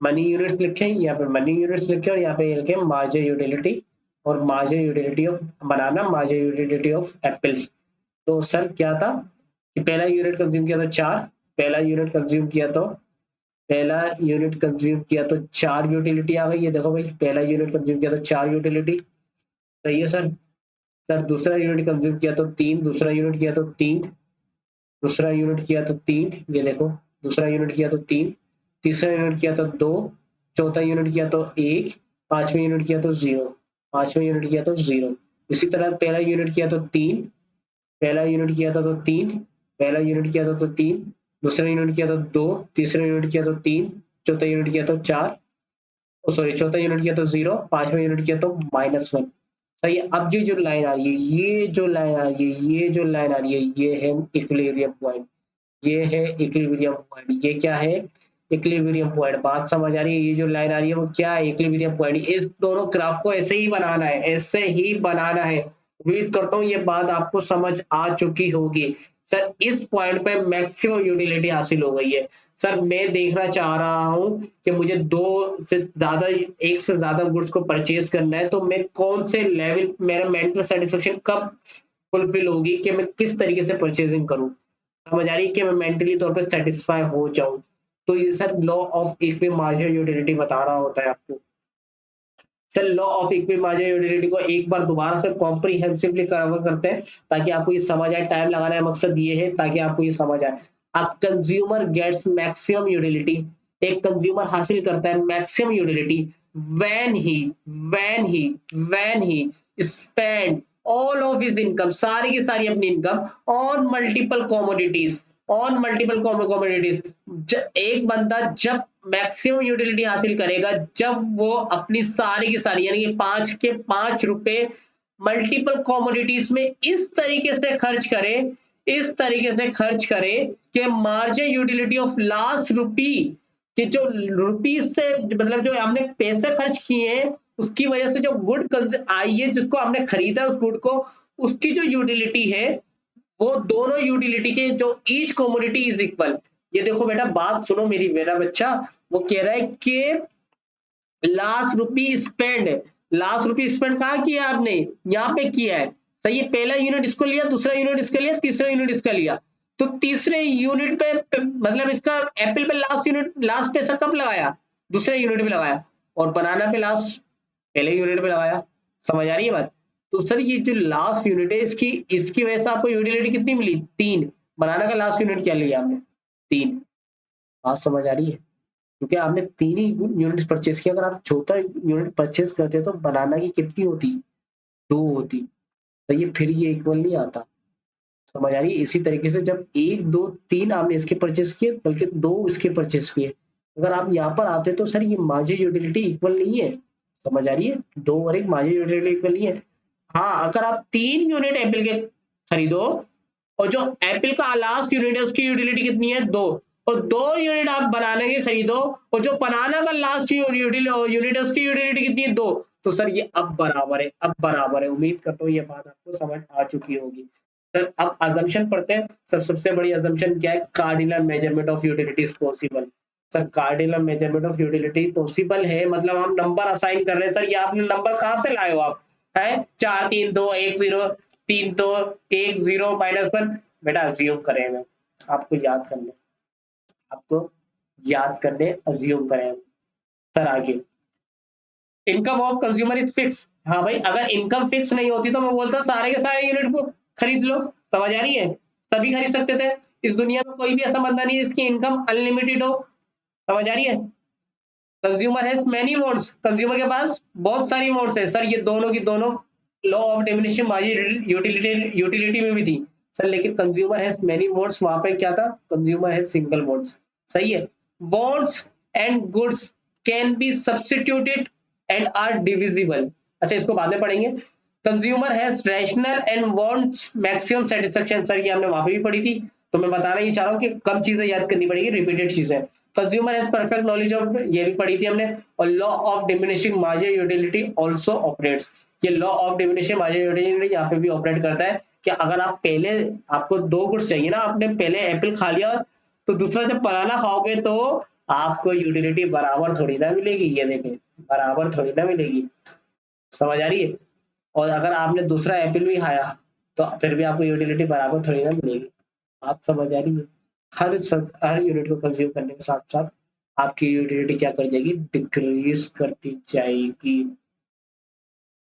मनी यूनिट्स लिखे हैं, यहाँ पे मनी यूनिट्स लिखे और यहाँ पे ये लिखे मार्जिन यूटिलिटी, और margin utility of banana, margin utility of apples. तो सर क्या था कि पहला यूनिट कंज्यूम किया तो 4, पहला यूनिट कंज्यूम किया तो, पहला यूनिट कंज्यूम किया तो 4 यूटिलिटी आ गई, ये देखो भाई पहला यूनिट कंज्यूम किया तो 4 यूटिलिटी। सही है सर। सर दूसरा यूनिट कंज्यूम किया तो 3, दूसरा यूनिट किया तो 3, दूसरा यूनिट किया तो 3, ये देखो दूसरा यूनिट किया तो 3, तीसरा यूनिट किया तो 2, चौथा यूनिट किया तो 1, पांचवा यूनिट किया तो 0, पांचवा यूनिट किया तो 0। इसी तरह पहला यूनिट किया तो 3, पहला यूनिट किया था तो 3, पहला यूनिट किया था तो 3, दूसरा यूनिट किया तो 2, तीसरा यूनिट किया तो 3, चौथा यूनिट किया तो 4, सॉरी चौथा यूनिट किया तो 0, पांचवा यूनिट किया तो -1। सही है। अब जो लाइन आ रही है, ये जो लाइन आ रही है, ये जो लाइन आ रही है, ये है इक्विलिब्रियम पॉइंट, ये है इक्विलिब्रियम पॉइंट, ये क्या है, इक्विलिब्रियम पॉइंट। बात समझ आ रही है? ये जो लाइन आ रही है वो क्या है, इक्विलिब्रियम पॉइंट। इस दोनों ग्राफ को ऐसे ही बनाना है, ऐसे ही बनाना है। उम्मीद करता हूँ ये बात आपको समझ आ चुकी होगी। सर इस पॉइंट पे मैक्सिमम यूटिलिटी हासिल हो गई है। सर मैं देखना चाह रहा हूँ कि मुझे दो से ज्यादा, एक से ज्यादा गुड्स को परचेज करना है, तो मैं कौन से लेवल, मेरा मेंटल सेटिस्फेक्शन कब फुलफिल होगी कि मैं किस तरीके से परचेजिंग करूं, समझ आ रही है कि मैं मेंटली तौर पे सेटिस्फाई हो जाऊं। तो ये sir law of equity marginal utility बता रहा होता है आपको। Sir law of equity marginal utility को एक बार दोबारा से कॉम्प्रिहेंसिवली कवर करते हैं ताकि आपको ये समझ आए। टाइम लगाने का मकसद ये है ताकि आपको ये समझ आए। A consumer gets maximum utility, एक कंज्यूमर हासिल करता है maximum utility when he when he when he spend all of his income, सारी की सारी अपनी income on multiple commodities, on multiple commodities. एक बंदा जब मैक्सिमम यूटिलिटी हासिल करेगा जब वो अपनी सारी की सारी यानी कि 5 के 5 रुपए मल्टीपल कमोडिटीज में इस तरीके से खर्च करे, इस तरीके से खर्च करे कि मार्जिन यूटिलिटी ऑफ लास्ट रुपी, कि जो रुपीज से मतलब जो हमने पैसे खर्च किए हैं उसकी वजह से जो गुड आई है जिसको हमने खरीदा उस गुड को, उसकी जो यूटिलिटी है वो दोनों यूटिलिटी के जो ईच कमोडिटी इज इक्वल। ये देखो बेटा बात सुनो मेरी, मेरा बच्चा वो कह रहा है कि लास्ट रुपी स्पेंड, लास्ट रुपी स्पेंड कहाँ किया आपने, यहाँ पे किया है, सही है। पहला यूनिट इसको लिया, दूसरा यूनिट इसका लिया, तीसरा यूनिट इसका लिया। तो तीसरे यूनिट पे मतलब इसका एप्पल पे लास्ट यूनिट, लास्ट पैसा कब लगाया, दूसरे यूनिट पे लगाया, और बनाना पे लास्ट पहले यूनिट पे लगाया। समझ आ रही है बात। तो सर ये जो लास्ट यूनिट है इसकी इसकी वजह से आपको यूटिलिटी कितनी मिली, 3। बनाना का लास्ट यूनिट क्या लिया आपने, 3। बात समझ आ रही है, क्योंकि आपने 3 ही यूनिट परचेज किया। अगर आप चौथा यूनिट परचेज करते तो बनाना की कितनी होती, 2 होती। तो ये फिर ये इक्वल नहीं आता। समझ आ रही है। इसी तरीके से जब 1 2 3 आपने इसके परचेज किए बल्कि 2 इसके परचेज किए, अगर आप यहाँ पर आते तो सर ये मार्जिन यूटिलिटी इक्वल नहीं है। समझ आ रही है, 2 और 1 मार्जिन यूटिलिटी इक्वल नहीं है। हाँ अगर आप 3 यूनिट एप्पल के खरीदो और जो एप्पल का लास्ट यूनिट है उसकी यूटिलिटी कितनी है, 2, और 2 यूनिट आप बनाने के खरीदो और जो बनाना का लास्ट यूनिट है उसकी यूटिलिटी कितनी है, 2, तो सर ये अब बराबर है, अब बराबर है। उम्मीद करता हूँ ये बात आपको समझ आ चुकी होगी। सर अब अजम्पशन पढ़ते हैं। सर सबसे बड़ी अजम्पशन क्या है, cardinal measurement of utility is possible. Sir cardinal measurement of utility possible है मतलब हम नंबर असाइन कर रहे हैं। सर ये आपने नंबर कहाँ से लाए हो आप, है 4 3 2 1 0, 3 2 1 0 -1, बेटा अज्यूम करें मैं, आपको याद करने, आपको याद करने अज्यूम करें। सर आगे income of consumer is fix. हाँ भाई अगर इनकम फिक्स नहीं होती तो मैं बोलता सारे के सारे यूनिट को खरीद लो। समझ आ रही है, सभी खरीद सकते थे। इस दुनिया में कोई भी ऐसा बंदा नहीं है जिसकी इनकम अनलिमिटेड हो। समझ आ रही है। Consumer has many modes, consumer के पास बहुत सारी मोड्स है। सर ये दोनों की दोनों law of diminishing margin utility utility में भी थी सर, लेकिन कंज्यूमर हैज मेनी मोड्स वहां पे क्या था, कंज्यूमर हैज सिंगल मोड्स। सही है। Wants and goods can be substituted and are divisible. अच्छा इसको बाद में पढ़ेंगे। Consumer has rational and wants maximum satisfaction. Sir ये हमने वहां पे भी पढ़ी थी, तो मैं बताना ये चाह रहा हूँ कि कम चीजें याद करनी पड़ेगी, रिपीटेड चीजें। Consumer has perfect knowledge of, ये भी पढ़ी थी हमने। और law of diminishing margin utility also operates, ये law of diminishing margin utility यहाँ पे भी ऑपरेट करता है कि अगर आप पहले, आपको 2 गुड्स चाहिए ना, आपने पहले एप्पल खा लिया तो दूसरा जब बनाना खाओगे तो आपको यूटिलिटी बराबर थोड़ी ना मिलेगी। ये देखें बराबर थोड़ी ना मिलेगी। समझ आ रही है। और अगर आपने दूसरा एप्पल भी खाया तो फिर भी आपको यूटिलिटी बराबर थोड़ी ना मिलेगी। बात समझ आ रही है। हर यूनिट को कंज्यूम करने के साथ साथ आपकी यूटिलिटी क्या कर जाएगी, डिक्रीज करती जाएगी।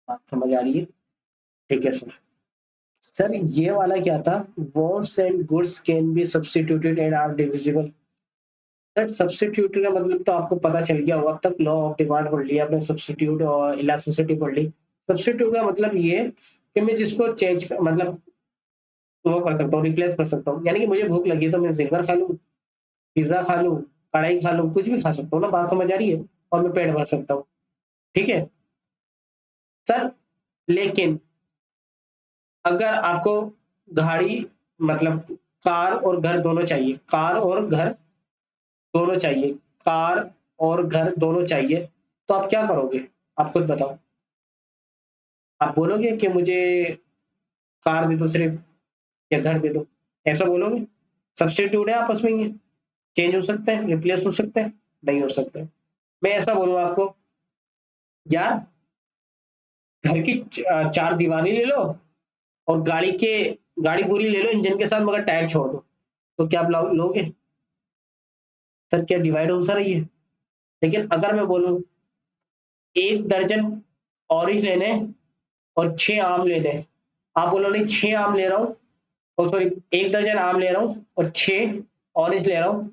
बात समझ आ रही है। ठीक है सर। सर ये वाला क्या था, wants and goods can be substituted and are divisible. Sir substitute का मतलब तो आपको पता चल गया होगा। अब तक लॉ ऑफ डिमांड पढ़ लिया आपने, सब्स्टिट्यूट और इलास्टिसिटी पढ़ ली। सब्स्टिट्यूट का मतलब ये कि मैं जिसको चेंज मतलब वो कर सकता हूँ, रिप्लेस कर सकता हूँ। यानी कि मुझे भूख लगी तो मैं जिंगर खा लूँ, पिज्जा खा लूँ, कढ़ाई खा लूँ, कुछ भी खा सकता हूँ ना। बात समझ आ रही है। और मैं पेट भर सकता हूँ। ठीक है सर। लेकिन अगर आपको गाड़ी मतलब कार और घर दोनों चाहिए, कार और घर दोनों चाहिए, कार और घर दोनों चाहिए, तो आप क्या करोगे, आप खुद बताओ। आप बोलोगे कि मुझे कार दे दो सिर्फ या घर दे दो, ऐसा बोलोगे। सब्स्टिट्यूट है आपस में, ये चेंज हो सकते हैं, रिप्लेस हो सकते हैं, नहीं हो सकते। मैं ऐसा बोलूँ आपको, यार घर की 4 दीवारें ले लो और गाड़ी पूरी ले लो इंजन के साथ मगर टायर छोड़ दो, तो क्या आप लोगे? सर क्या डिवाइड हो सर ये? लेकिन अगर मैं बोलूं 1 दर्जन ऑरेंज लेने और 6 आम लेने, आप बोलो नहीं 6 आम ले रहा हूँ, और सॉरी 1 दर्जन आम ले रहा हूँ और 6 ऑरेंज ले रहा हूँ,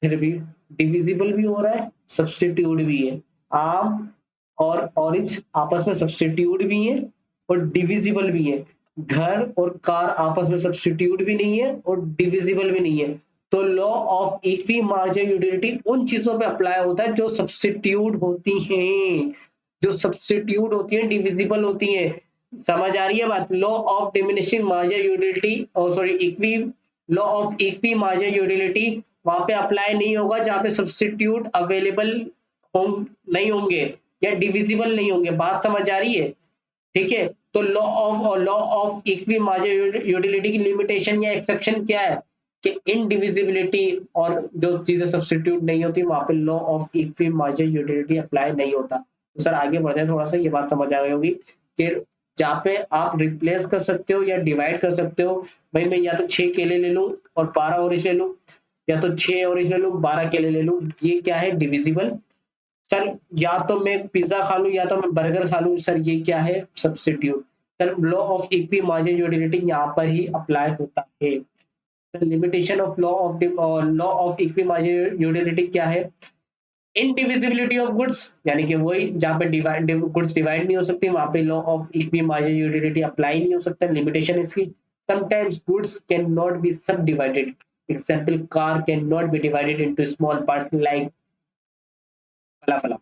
फिर भी डिविजिबल भी हो रहा है, सब्स्टिट्यूट भी है। आम और ऑरेंज आपस में सब्स्टिट्यूट भी है और डिविजिबल भी है। घर और कार आपस में सब्स्टिट्यूट भी नहीं है और डिविजिबल भी नहीं है। तो law of equi marginal utility उन चीजों पे अप्लाई होता है जो सब्स्टिट्यूट होती हैं, जो सब्स्टिट्यूट होती हैं, डिविजिबल होती हैं। समझ आ रही है बात? Law of diminishing marginal utility, और sorry equi, law of equi marginal utility वहां पे अप्लाई नहीं होगा जहां पे सब्स्टिट्यूट अवेलेबल नहीं होंगे या डिविजिबल नहीं होंगे। बात समझ आ रही है? ठीक है। तो law of equi marginal utility की लिमिटेशन या एक्सेप्शन क्या है कि इनडिविजिबिलिटी और जो चीजें सब्स्टिट्यूट नहीं होती वहां पे law of equi marginal utility apply नहीं होता। तो सर आगे बढ़ते हैं, थोड़ा सा ये बात समझ आ गई होगी कि जहाँ पे आप रिप्लेस कर सकते हो या डिवाइड कर सकते हो। भाई मैं या तो 6 केले ले लूं और 12 ऑरेंज ले लूं, या तो 6 ऑरेंज ले लूं 12 केले ले लूं, ये क्या है? डिविजिबल। सर या तो मैं पिज्जा खा लूं या तो मैं बर्गर खा लूं, सर ये क्या है? Substitute. Sir law of equi marginal utility यहाँ पर ही अप्लाई होता है। Sir limitation of law of equi marginal utility क्या है? इनडिविजिबिलिटी ऑफ गुड्स, यानी कि वही जहाँ पे डिवाइड गुड्स डिवाइड नहीं हो सकती वहां पे law of equi marginal utility apply नहीं हो सकता। लिमिटेशन इसकी, sometimes goods can not be subdivided, example car can not be divided into small parts like फला फला।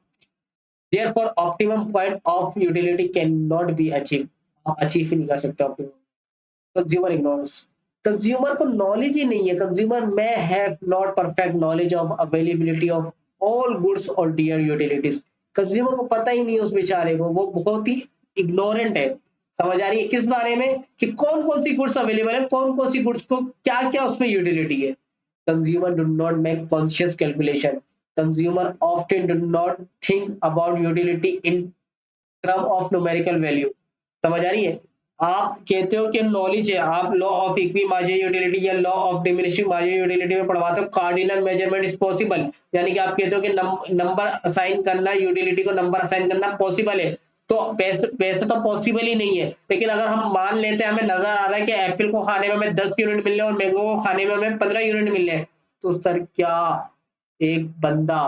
Therefore, optimum point of utility cannot be achieved. आप achieve ही नहीं कर सकते ऑप्टिमम। कंज्यूमर इग्नोरेंस, कंज्यूमर को knowledge ही नहीं है। Consumer में have not perfect knowledge of availability of all goods और डियर यूटिलिटीज। कंज्यूमर को पता ही नहीं है उस बेचारे को, वो बहुत ही इग्नोरेंट है। समझ आ रही है किस बारे में? कि कौन कौन सी गुड्स अवेलेबल है, कौन कौन सी गुड्स को क्या क्या उसमें यूटिलिटी है। Consumer do not make conscious calculation. Consumer often do not think about utility in term of numerical value. समझ आ रही है? आप कहते हो कि नॉलेज है, आप law of equi marginal utility या law of diminishing marginal utility में पढ़वाते हो कार्डिनल मेजरमेंट इज पॉसिबल, यानी कि आप कहते हो कि नंबर असाइन करना, यूटिलिटी को नंबर असाइन करना पॉसिबल है। तो वैसे तो पॉसिबल ही नहीं है, लेकिन अगर हम मान लेते हैं हमें नजर आ रहा है कि एप्पल को खाने में हमें 10 यूनिट मिल रहे हैं और मैंगो को खाने में हमें 15 यूनिट मिल रहे हैं, तो सर एक बंदा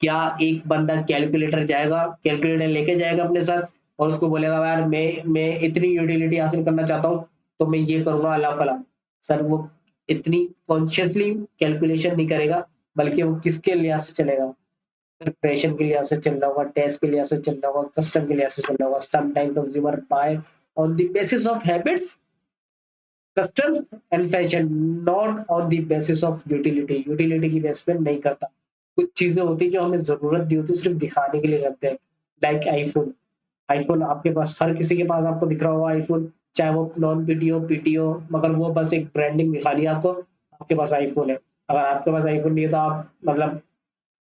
एक बंदा कैलकुलेटर जाएगा, कैलकुलेटर लेके जाएगा अपने साथ और उसको बोलेगा यार मैं इतनी यूटिलिटी हासिल करना चाहता हूँ तो मैं ये करूंगा अल्लाह फला। सर वो इतनी कॉन्शियसली कैलकुलेशन नहीं करेगा, बल्कि वो किसके लिहाज से चलेगा? प्रिपरेशन के लिहाज से चल रहा होगा, टेस्ट के लिहाज से चल रहा होगा, कस्टम के लिहाज से चल रहा होगा। Sometime consumer buy on the basis of habits, customs and fashion, not on the basis of utility. Utility की बेस पे नहीं करता। कुछ चीजें होती जो हमें जरूरत नहीं होती, सिर्फ दिखाने के लिए करते हैं। लाइक आईफोन, आईफोन आपके पास, हर किसी के पास आपको दिख रहा होगा आईफोन, चाहे वो नॉन पीटीओ पीटीओ, मगर वो बस एक ब्रांडिंग दिखा रही है आपको, आपके पास आईफोन है। अगर आपके पास आईफोन नहीं है तो आप मतलब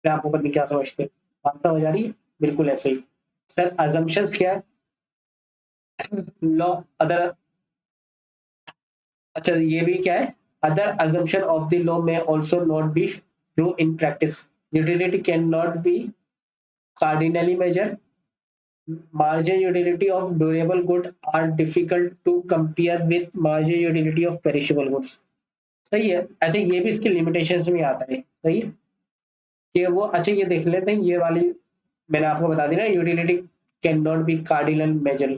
मैं आपको पता नहीं क्या समझते। बात समझ आ रही है? बिल्कुल ऐसे ही। सर अजम्पशंस क्या है? लॉ अदर, अच्छा ये भी क्या है? Other assumption of the law may also not be true in practice. Utility cannot be cardinally measured. Marginal utility of durable good are difficult to compare with marginal utility of perishable goods. सही है। ऐसे ये भी इसके limitations में आता है। सही है कि वो, अच्छा ये देख लेते हैं ये वाली, मैंने आपको बता दी ना, utility can not be cardinal measure,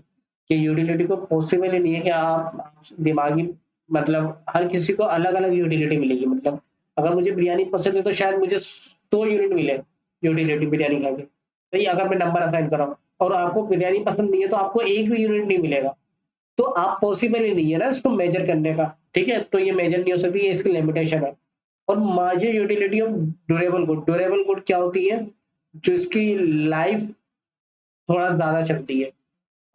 कि यूटिलिटी को पॉसिबल ही नहीं है कि आप दिमागी, मतलब हर किसी को अलग अलग यूटिलिटी मिलेगी। मतलब अगर मुझे बिरयानी पसंद है तो शायद मुझे 100 यूनिट मिले यूटिलिटी बिरयानी खा के, सही है, अगर मैं नंबर असाइन कर रहा हूँ। और आपको बिरयानी पसंद नहीं है तो आपको एक भी यूनिट नहीं मिलेगा। तो आप पॉसिबल ही नहीं है ना इसको मेजर करने का। ठीक है, तो ये मेजर नहीं हो सकती, ये इसकी लिमिटेशन है। और marginal utility of durable good, durable good क्या होती है? जो इसकी लाइफ थोड़ा ज्यादा चलती है।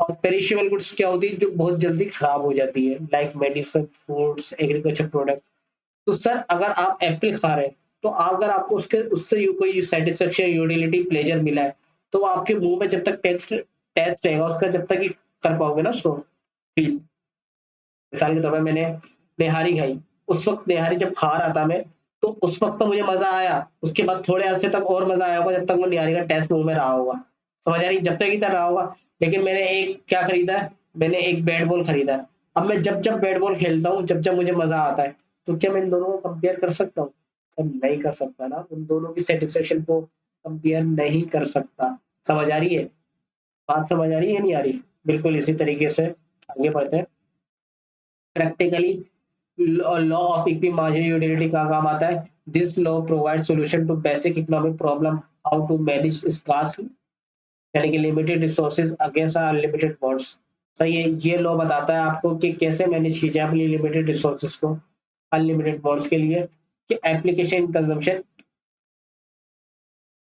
और पेरिशेबल गुड्स क्या होती है? जो बहुत जल्दी खराब हो जाती है, like medicine, foods, agriculture product. तो सर अगर आप एप्पल खा रहे हैं तो अगर आपको उसके उससे कोई सेटिस्फेक्शन, यूटिलिटी, प्लेजर मिला है, तो वो आपके मुंह में जब तक टेस्ट टेस्ट रहेगा उसका, जब तक ही कर पाओगे ना उसको। फील। मिसाल के तौर पे मैंने निहारी खाई, उस वक़्त निहारी जब खा रहा था मैं, तो उस वक़्त तो मुझे मज़ा आया, उसके बाद थोड़े अरसे तक और मज़ा आया होगा जब तक वो निहारी का टेस्ट मुँह में रहा होगा। समझ आ रही है? जब तक इधर रहा होगा। लेकिन मैंने एक क्या खरीदा है, मैंने एक बैट बॉल खरीदा है। अब मैं जब-जब बैट बॉल खेलता हूँ, जब-जब मुझे मज़ा आता है, तो क्या मैं इन दोनों को कंपेयर कर सकता हूँ? सर नहीं कर सकता ना, उन दोनों की सैटिस्फैक्शन को कंपेयर नहीं कर सकता। समझ आ रही है? बात समझ आ रही है नहीं आ रही? बिल्कुल इसी तरीके से आगे बढ़ते हैं। Practically law of equi marginal utility का काम आता है। This law provide solution to basic economic problem, how to manage scarce यानी कि limited resources against unlimited bonds. सही है, ये लॉ बताता है आपको कि कैसे मैनेज की जाए अपनी लिमिटेड रिसोर्सेज को अनलिमिटेड बॉन्ड्स के लिए, कि एप्लीकेशन कंजम्पशन।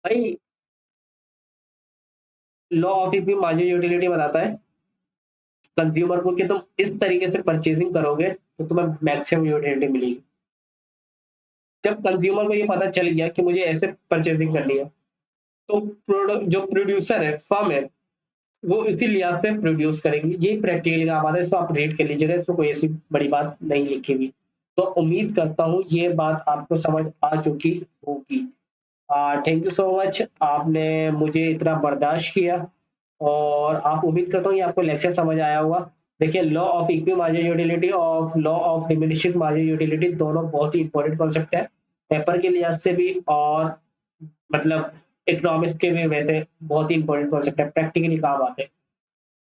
भाई law of equi marginal utility बताता है कंज्यूमर को कि तुम इस तरीके से परचेजिंग करोगे तो तुम्हें मैक्सिमम यूटिलिटी मिलेगी। जब कंज्यूमर को ये पता चल गया कि मुझे ऐसे परचेजिंग करनी है, तो जो प्रोड्यूसर है, फर्म है, वो इसी लिहाज से प्रोड्यूस करेंगे। यही प्रैक्टिकली काम आता है, इसको आप रीड कर लीजिएगा, इसमें कोई ऐसी बड़ी बात नहीं लिखी हुई। तो उम्मीद करता हूँ ये बात आपको समझ आ चुकी होगी। थैंक यू सो मच, आपने मुझे इतना बर्दाश्त किया, और आप उम्मीद करता हूँ ये आपको लेक्चर समझ आया होगा। देखिए, law of equi marginal utility और law of diminishing marginal utility दोनों बहुत ही इंपॉर्टेंट कॉन्सेप्ट है, पेपर के लिहाज से भी, और मतलब इकोनॉमिक्स के भी वैसे बहुत ही इंपॉर्टेंट कॉन्सेप्ट है, प्रैक्टिकली काम आते हैं।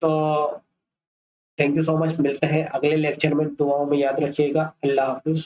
तो थैंक यू सो मच, मिलते हैं अगले लेक्चर में, दुआओं में याद रखिएगा। अल्लाह हाफिज।